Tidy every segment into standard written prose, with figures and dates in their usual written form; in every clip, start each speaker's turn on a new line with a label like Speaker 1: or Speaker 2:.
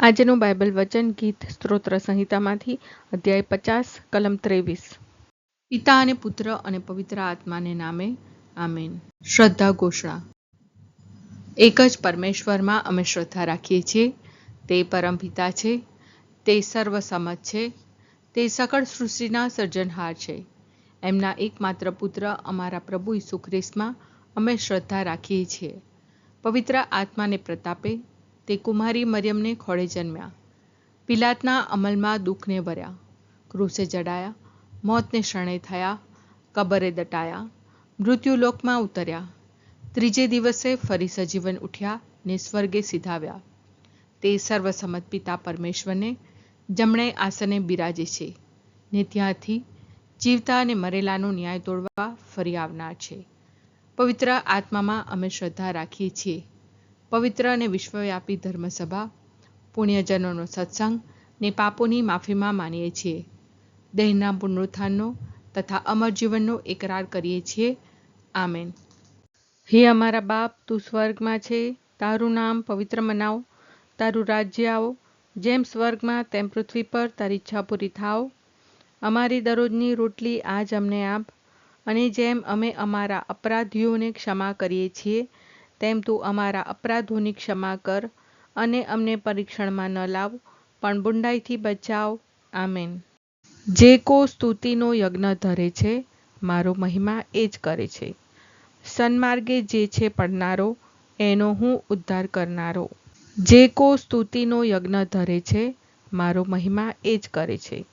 Speaker 1: આજનું બાઇબલ વચન ગીત સ્તોત્ર સંહિતામાંથી અધ્યાય 50 કલમ 23। પિતા અને પુત્ર અને પવિત્ર આત્માને નામે આમેન। શ્રદ્ધા ઘોષણા। એક જ પરમેશ્વરમાં અમે શ્રદ્ધા રાખીએ છીએ। તે પરમપિતા છે, તે સર્વસમત છે, તે સકળ સૃષ્ટિના સર્જનહાર છે। એમના એકમાત્ર પુત્ર અમારા પ્રભુ ઈસુ ખ્રિસ્તમાં અમે શ્રદ્ધા રાખીએ છીએ। પવિત્ર આત્માને પ્રતાપે તે કુમારી મરિયમને ખોળે જન્મ્યા, પિલાતના અમલમાં દુઃખને ભર્યા, ક્રૂસે જડાયા, મોતને શરણે થયા, કબરે દટાયા, મૃત્યુલોકમાં ઉતર્યા, ત્રીજે દિવસે ફરી સજીવન ઉઠ્યા ને સ્વર્ગે સિધાવ્યા। તે સર્વસમત પિતા પરમેશ્વરને જમણે આસને બિરાજે છે ને ત્યાંથી જીવતા અને મરેલાનો ન્યાય તોડવા ફરી આવનાર છે। પવિત્ર આત્મામાં અમે શ્રદ્ધા રાખીએ છીએ। પવિત્ર અને વિશ્વવ્યાપી ધર્મસભા, પુણ્યજનોનો સત્સંગ ને પાપોની માફીમાં માનીએ છીએ। દેહના પુનરુત્થાનનો તથા અમર જીવનનો એકરાર કરીએ છીએ। આમેન। હે અમારા બાપ, તું સ્વર્ગમાં છે, તારું નામ પવિત્ર મનાવ, તારું રાજ્ય આવો, જેમ સ્વર્ગમાં તેમ પૃથ્વી પર તારી ઈચ્છા પૂરી થાવ। અમારી દરરોજની રોટલી આજ અમને આપ, અને જેમ અમે અમારા અપરાધીઓને ક્ષમા કરીએ છીએ તેમ તું અમારા અપરાધોની ક્ષમા કર, અને અમને પરીક્ષણમાં ન લાવ પણ બુંડાઈથી બચાવ। આમેન। જે કો સ્તુતિનો યજ્ઞ ધરે છે, મારો મહિમા એ જ કરે છે। સન્માર્ગે જે છે પડનારો, એનો હું ઉદ્ધાર કરનારો। જે કો સ્તુતિનો યજ્ઞ ધરે છે, મારો મહિમા એ જ કરે છે।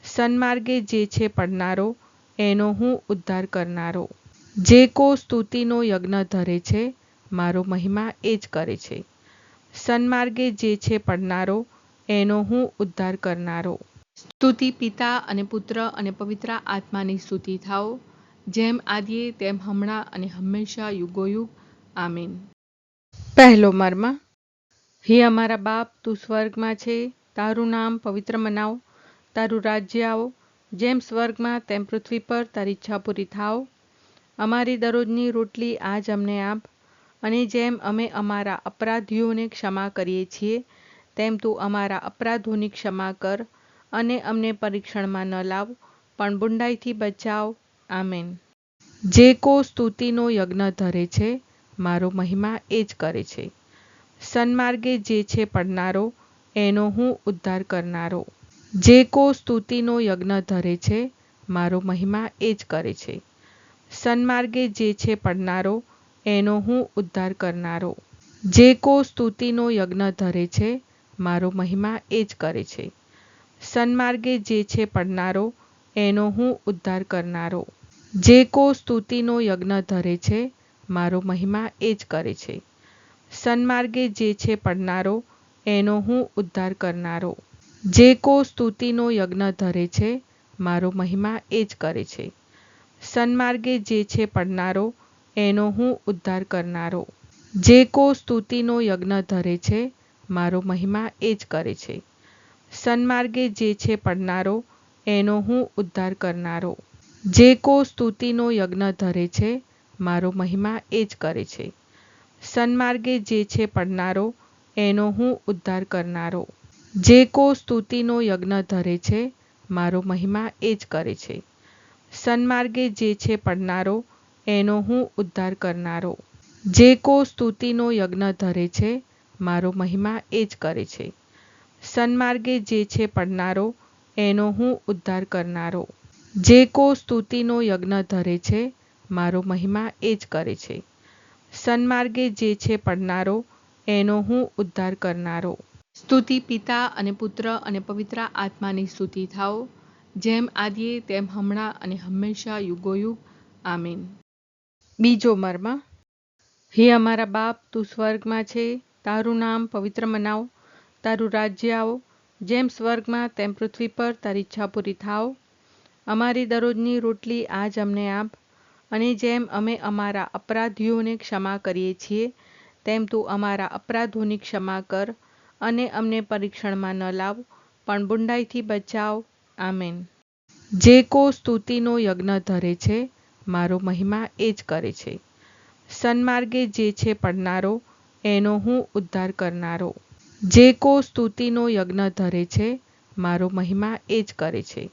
Speaker 1: સન્માર્ગે જે છે પડનારો, એનો હું ઉદ્ધાર કરનારો। જે કો સ્તુતિનો યજ્ઞ ધરે છે, મારો મહિમા એ જ કરે છે। સન્માર્ગે જે છે પડનારો, એનો હું ઉદ્ધાર કરનારો। સ્તુતિ પિતા અને પુત્ર અને પવિત્ર આત્માની સ્તુતિ થાઓ, જેમ આદિએ તેમ હમણાં અને હંમેશા યુગોયુગ। આમીન। પહેલો મર્મ। હે અમારા બાપ, તું સ્વર્ગમાં છે, તારું નામ પવિત્ર મનાવ, તારું રાજ્ય આવો, જેમ સ્વર્ગમાં તેમ પૃથ્વી પર તારી ઈચ્છા પૂરી થાવ। અમારી દરરોજની રોટલી આજ અમને આપ, અને જેમ અમે અમારા અપરાધીઓને ક્ષમા કરીએ છીએ તેમ તું અમારા અપરાધોની ક્ષમા કર, અને અમને પરીક્ષણમાં ન લાવ પણ બુંડાઈથી બચાવ। આમેન। જે કો સ્તુતિનો યજ્ઞ ધરે છે, મારો મહિમા એ જ કરે છે। સન્માર્ગે જે છે પડનારો, એનો હું ઉદ્ધાર કરનારો। જે કો સ્તુતિનો યજ્ઞ ધરે છે, મારો મહિમા એ જ કરે છે। સન્માર્ગે જે છે પડનારો, એનો હું ઉદ્ધાર કરનારો। જે કો સ્તુતિનો યજ્ઞ ધરે છે, મારો મહિમા એ જ કરે છે। સન્માર્ગે જે છે પડનારો, એનો હું ઉદ્ધાર કરનારો। જે કો સ્તુતિનો યજ્ઞ ધરે છે, મારો મહિમા એ જ કરે છે। સન્માર્ગે જે છે પડનારો, એનો હું ઉદ્ધાર કરનારો। જે કો સ્તુતિનો યજ્ઞ ધરે છે, મારો મહિમા એ જ કરે છે। સન્માર્ગે જે છે પડનારો, એનો હું ઉદ્ધાર કરનારો। જે કો સ્તુતિનો યજ્ઞ ધરે છે, મારો મહિમા એ જ કરે છે। સન્માર્ગે જે છે પડનારો, એનો હું ઉદ્ધાર કરનારો। જે કો સ્તુતિનો યજ્ઞ ધરે છે, મારો મહિમા એ જ કરે છે। સન્માર્ગે જે છે પડનારો, એનો હું ઉદ્ધાર કરનારો। જે કો સ્તુતિનો યજ્ઞ ધરે છે, મારો મહિમા એ જ કરે છે। સન્માર્ગે જે છે પડનારો, એનો હું ઉદ્ધાર કરનારો। જે કો સ્તુતિનો યજ્ઞ ધરે છે, મારો મહિમા એ જ કરે છે। સન્માર્ગે જે છે પડનારો, એનો હું ઉદ્ધાર કરનારો। જે કો સ્તુતિનો યજ્ઞ ધરે છે, મારો મહિમા એ જ કરે છે। સન્માર્ગે જે છે પડનારો, એનો હું ઉદ્ધાર કરનારો। સ્તુતિ પિતા અને પુત્ર અને પવિત્ર આત્માની સ્તુતિ થાઓ, જેમ આદિએ તેમ હમણાં અને હંમેશા યુગોયુગ। આમીન। બીજો મર્મ। હે અમારા બાપ, તું સ્વર્ગમાં છે, તારું નામ પવિત્ર મનાવ, તારું રાજ્ય આવો, જેમ સ્વર્ગમાં તેમ પૃથ્વી પર તારી ઈચ્છા પૂરી થાવ। અમારી દરરોજની રોટલી આજ અમને આપ, અને જેમ અમે અમારા અપરાધીઓને ક્ષમા કરીએ છીએ તેમ તું અમારા અપરાધોની ક્ષમા કર, અને અમને પરીક્ષણમાં ન લાવ પણ બુંડાઈથી બચાવ। આમેન। જે કો સ્તુતિનો યજ્ઞ ધરે છે, મારો મહિમા એ જ કરે છે। સન્માર્ગે જે છે પડનારો, એનો હું ઉદ્ધાર કરનારો। જે કો સ્તુતિનો યજ્ઞ ધરે છે, મારો મહિમા એ જ કરે છે.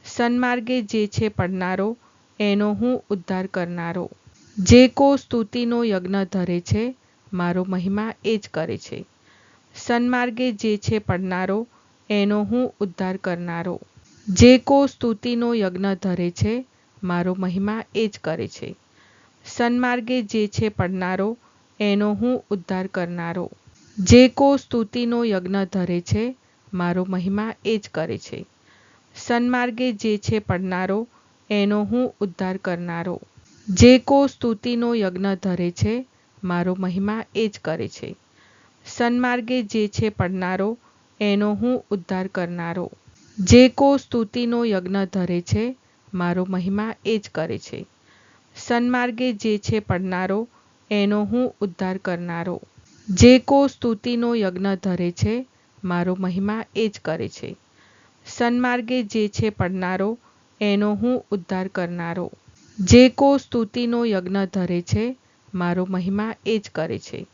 Speaker 1: સન્માર્ગે જે છે પડનારો, એનો હું ઉદ્ધાર કરનારો. જે કો સ્તુતિનો યજ્ઞ ધરે છે, મારો મહિમા એ જ કરે છે. સન્માર્ગે જે છે પડનારો, એનો હું ઉદ્ધાર કરનારો. જે કો સ્તુતિનો યજ્ઞ ધરે છે, મારો મહિમા એ જ કરે છે. સન્માર્ગે જે છે પડનારો, એનો હું ઉદ્ધાર કરનારો. જે કો સ્તુતિનો યજ્ઞ ધરે છે, મારો મહિમા એ જ કરે છે. સન્માર્ગે જે છે પડનારો, એનો હું ઉદ્ધાર કરનારો. જે કો સ્તુતિનો યજ્ઞ ધરે છે, મારો મહિમા એ જ કરે છે. સન્માર્ગે જે છે પડનારો, એનો હું ઉદ્ધાર કરનારો. જે કો સ્તુતિનો યજ્ઞ ધરે છે, મારો મહિમા એ જ કરે છે. સન્માર્ગે જે છે પડનારો, એનો હું ઉદ્ધાર કરનારો. જે કો સ્તુતિનો યજ્ઞ ધરે છે, મારો મહિમા એ જ કરે છે. સન્માર્ગે જે છે પડનારો, એનો હું ઉદ્ધાર કરનારો. જે કો સ્તુતિનો યજ્ઞ ધરે છે, મારો મહિમા એ જ કરે છે.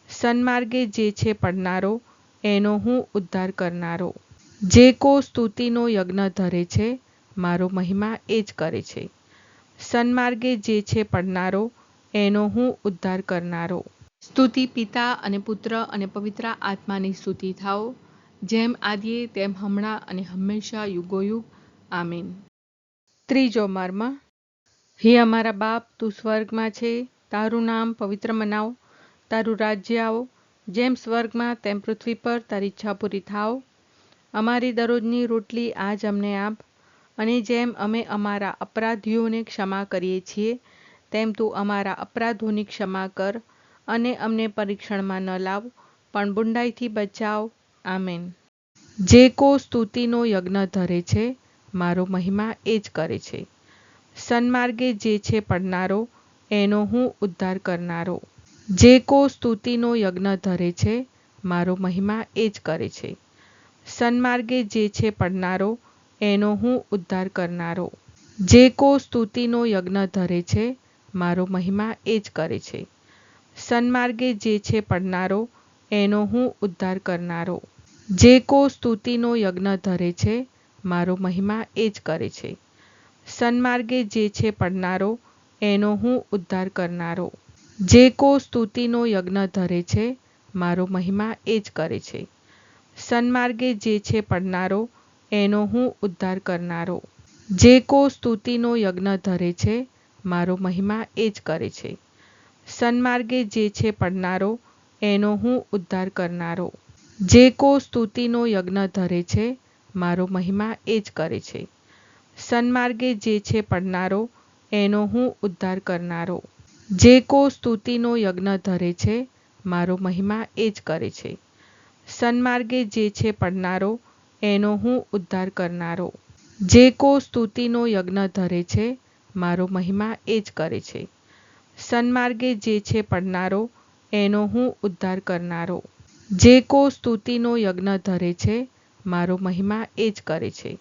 Speaker 1: સન્માર્ગે જે છે પડનારો, એનો હું ઉદ્ધાર કરનારો. જે કો સ્તુતિનો યજ્ઞ ધરે છે, મારો મહિમા એ જ કરે છે. સન્માર્ગે જે છે પડનારો, એનો હું ઉદ્ધાર કરનારો. સ્તુતિ પિતા અને પુત્ર અને પવિત્ર આત્માની સ્તુતિ થાઓ, જેમ આદિએ તેમ હમણાં અને હંમેશા યુગોયુગ. આમીન. ત્રીજો મર્મ. હે અમારા બાપ, તું સ્વર્ગમાં છે, તારું નામ પવિત્ર મનાવ, તારું રાજ્ય આવો, જેમ સ્વર્ગમાં તેમ પૃથ્વી પર તારી ઈચ્છા પૂરી થાવ. અમારી દરરોજની રોટલી આજ અમને આપ, અને જેમ અમે અમારા અપરાધીઓને ક્ષમા કરીએ છીએ, તેમ તું અમારા અપરાધોની ક્ષમા કર, અને અમને પરીક્ષણમાં ન લાવ, પણ બુંડાઈથી બચાવ. આમેન. જે કો સ્તુતિનો યજ્ઞ ધરે છે, મારો મહિમા એ જ કરે છે. સન્માર્ગે જે છે પડનારો, એનો હું ઉદ્ધાર કરનારો. જે કો સ્તુતિનો યજ્ઞ ધરે છે, મારો મહિમા એ જ કરે છે. સન્માર્ગે જે છે પડનારો, એનો હું ઉદ્ધાર કરનારો. જે કો સ્તુતિનો યજ્ઞ ધરે છે, મારો મહિમા એ જ કરે છે. સન્માર્ગે જે છે પડનારો, એનો હું ઉદ્ધાર કરનારો. જે કો સ્તુતિનો યજ્ઞ ધરે છે, મારો મહિમા એ જ કરે છે. સન્માર્ગે જે છે પડનારો, એનો હું ઉદ્ધાર કરનારો. જે કો સ્તુતિનો યજ્ઞ ધરે છે, મારો મહિમા એ જ કરે છે. સન્માર્ગે જે છે પડનારો, એનો હું ઉદ્ધાર કરનારો. જે કો સ્તુતિનો યજ્ઞ ધરે છે, મારો મહિમા એ જ કરે છે. સન્માર્ગે જે છે પડનારો, એનો હું ઉદ્ધાર કરનારો. જે કો સ્તુતિનો યજ્ઞ ધરે છે, મારો મહિમા એ જ કરે છે. સન્માર્ગે જે છે પડનારો, એનો હું ઉદ્ધાર કરનારો. જે કો સ્તુતિનો યજ્ઞ ધરે છે, મારો મહિમા એ જ કરે છે. સન્માર્ગે જે છે પડનારો, એનો હું ઉદ્ધાર કરનારો. જે કો સ્તુતિનો યજ્ઞ ધરે છે, મારો મહિમા એ જ કરે છે. સન્માર્ગે જે છે પડનારો, એનો હું ઉદ્ધાર કરનારો. જે કો સ્તુતિનો યજ્ઞ ધરે છે, મારો મહિમા એ જ કરે છે.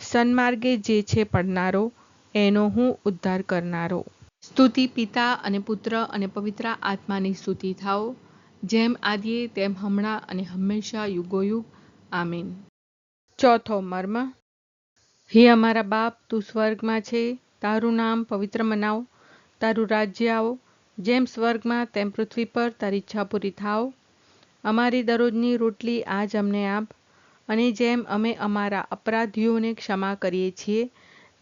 Speaker 1: સન્માર્ગે જે છે પડનારો, એનો હું ઉદ્ધાર કરનારો. સ્તુતિ પિતા અને પુત્ર અને પવિત્ર આત્માની સ્તુતિ થાઓ, જેમ આદિએ તેમ હમણાં અને હંમેશા યુગોયુગ. આમીન. ચોથો મર્મ. હે અમારા બાપ, તું સ્વર્ગમાં છે, તારું નામ પવિત્ર મનાવ, તારું રાજ્ય આવો, જેમ સ્વર્ગમાં તેમ પૃથ્વી પર તારી ઈચ્છા પૂરી થાવ. અમારી દરરોજની રોટલી આજ અમને આપ, અને જેમ અમે અમારા અપરાધીઓને ક્ષમા કરીએ છીએ,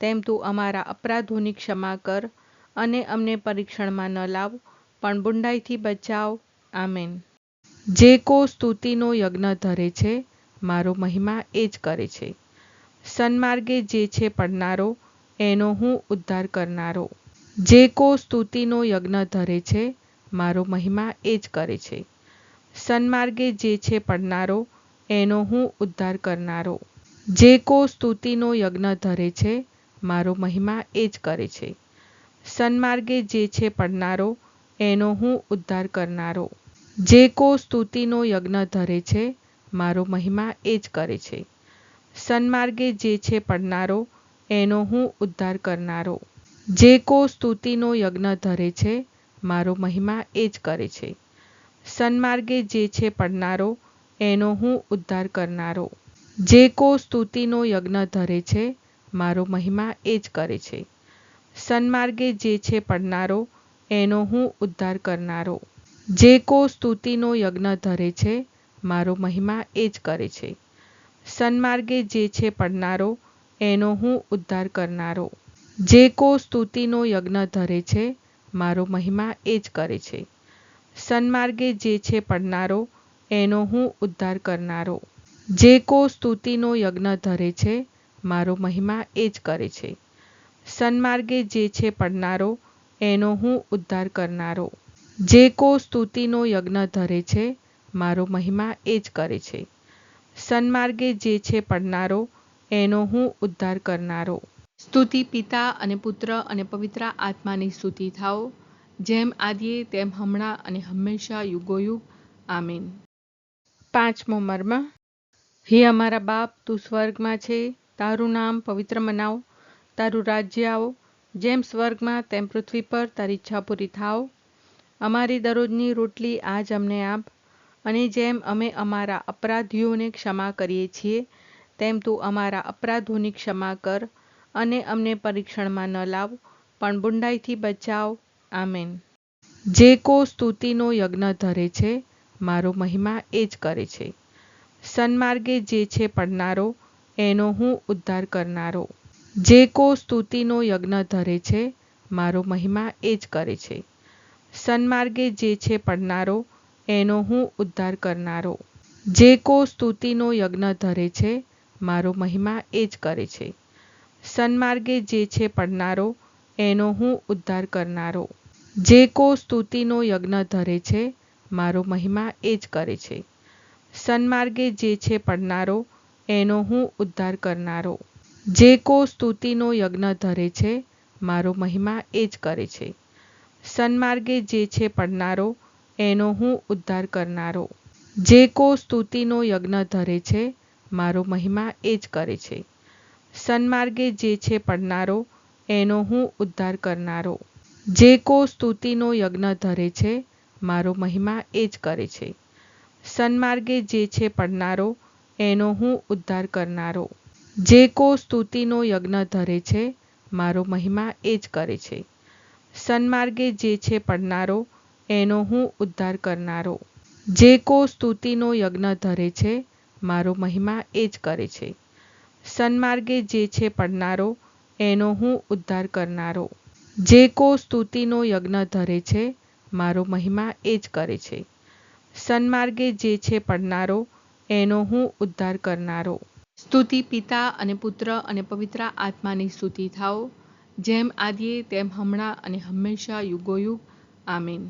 Speaker 1: તેમ તું અમારા અપરાધોની ક્ષમા કર, અને અમને પરીક્ષણમાં ન લાવ, પણ બુંડાઈથી બચાવ. આમેન. જે કો સ્તુતિનો યજ્ઞ ધરે છે, મારો મહિમા એ જ કરે છે. સન્માર્ગે જે છે પડનારો, એનો હું ઉદ્ધાર કરનારો. જે કો સ્તુતિનો યજ્ઞ ધરે છે, મારો મહિમા એ જ કરે છે. સન્માર્ગે જે છે પડનારો, એનો હું ઉદ્ધાર કરનારો. જે કો સ્તુતિનો યજ્ઞ ધરે છે, મારો મહિમા એ જ કરે છે. સન્માર્ગે જે છે પડનારો, એનો હું ઉદ્ધાર કરનારો. જે કો સ્તુતિનો યજ્ઞ ધરે છે, મારો મહિમા એ જ કરે છે. સન્માર્ગે જે છે પડનારો, એનો હું ઉદ્ધાર કરનારો. જે કો સ્તુતિનો યજ્ઞ ધરે છે, મારો મહિમા એ જ કરે છે. સન્માર્ગે જે છે પડનારો, એનો હું ઉદ્ધાર કરનારો. જે કો સ્તુતિનો યજ્ઞ ધરે છે, મારો મહિમા એ જ કરે છે. સન્માર્ગે જે છે પડનારો, એનો હું ઉદ્ધાર કરનારો. જે કો સ્તુતિનો યજ્ઞ ધરે છે, મારો મહિમા એ જ કરે છે. સન્માર્ગે જે છે પડનારો, એનો હું ઉદ્ધાર કરનારો. જે કો સ્તુતિનો યજ્ઞ ધરે છે, મારો મહિમા એ જ કરે છે. સન્માર્ગે જે છે પડનારો, એનો હું ઉદ્ધાર કરનારો. જે કો સ્તુતિનો યજ્ઞ ધરે છે, મારો મહિમા એ જ કરે છે. સન્માર્ગે જે છે પડનારો, એનો હું ઉદ્ધાર કરનારો. જે કો સ્તુતિનો યજ્ઞ ધરે છે, મારો મહિમા એ જ કરે છે. સન્માર્ગે જે છે પડનારો, એનો હું ઉદ્ધાર કરનારો. સ્તુતિ પિતા અને પુત્ર અને પવિત્ર આત્માની સ્તુતિ થાઓ, જેમ આદિએ તેમ હમણાં અને હંમેશા યુગોયુગ. આમીન. પાંચમો મર્મ. હે અમારા બાપ, તું સ્વર્ગમાં છે, તારું નામ પવિત્ર મનાવ. તારું રાજ્ય આવો. જેમ સ્વર્ગમાં તેમ પૃથ્વી પર તારી ઈચ્છા પૂરી થાવ. અમારી દરરોજની રોટલી આજ અમને આપ. અને જેમ અમે અમારા અપરાધીઓને ક્ષમા કરીએ છીએ, તેમ તું અમારા અપરાધોની ક્ષમા કર. અને અમને પરીક્ષણમાં ન લાવ, પણ બુંડાઈથી બચાવ. આમેન. જે કો સ્તુતિનો યજ્ઞ ધરે છે, મારો મહિમા એ જ કરે છે. સન્માર્ગે જે છે પડનારો, એનો હું ઉદ્ધાર કરનારો. જે કો સ્તુતિનો યજ્ઞ ધરે છે, મારો મહિમા એ જ કરે છે. સન્માર્ગે જે છે પડનારો, એનો હું ઉદ્ધાર કરનારો. જે કો સ્તુતિનો યજ્ઞ ધરે છે, મારો મહિમા એ જ કરે છે. સન્માર્ગે જે છે પડનારો, એનો હું ઉદ્ધાર કરનારો. જે કો સ્તુતિનો યજ્ઞ ધરે છે, મારો મહિમા એ જ કરે છે. સન્માર્ગે જે છે પડનારો, એનો હું ઉદ્ધાર કરનારો. જે કો સ્તુતિનો યજ્ઞ ધરે છે, મારો મહિમા એ જ કરે છે. સન્માર્ગે જે છે પડનારો, એનો હું ઉદ્ધાર કરનારો. જે કો સ્તુતિનો યજ્ઞ ધરે છે, મારો મહિમા એ જ કરે છે. સન્માર્ગે જે છે પડનારો, એનો હું ઉદ્ધાર કરનારો. જે કો સ્તુતિનો યજ્ઞ ધરે છે, મારો મહિમા એ જ કરે છે. સન્માર્ગે જે છે પડનારો, એનો હું ઉદ્ધાર કરનારો. જે કો સ્તુતિનો યજ્ઞ ધરે છે, મારો મહિમા એ જ કરે છે. સન્માર્ગે જે છે પડનારો, એનો હું ઉદ્ધાર કરનારો. જે કો સ્તુતિનો યજ્ઞ ધરે છે, મારો મહિમા એ જ કરે છે. સન્માર્ગે જે છે પડનારો, એનો હું ઉદ્ધાર કરનારો. જે કો સ્તુતિનો યજ્ઞ ધરે છે, મારો મહિમા એ જ કરે છે. સન્માર્ગે જે છે પડનારો, એનો હું ઉદ્ધાર કરનારો. સ્તુતિ પિતા અને પુત્ર અને પવિત્ર આત્માની સ્તુતિ થાઓ, જેમ આદિએ તેમ હમણાં અને હંમેશા યુગોયુગ. આમીન.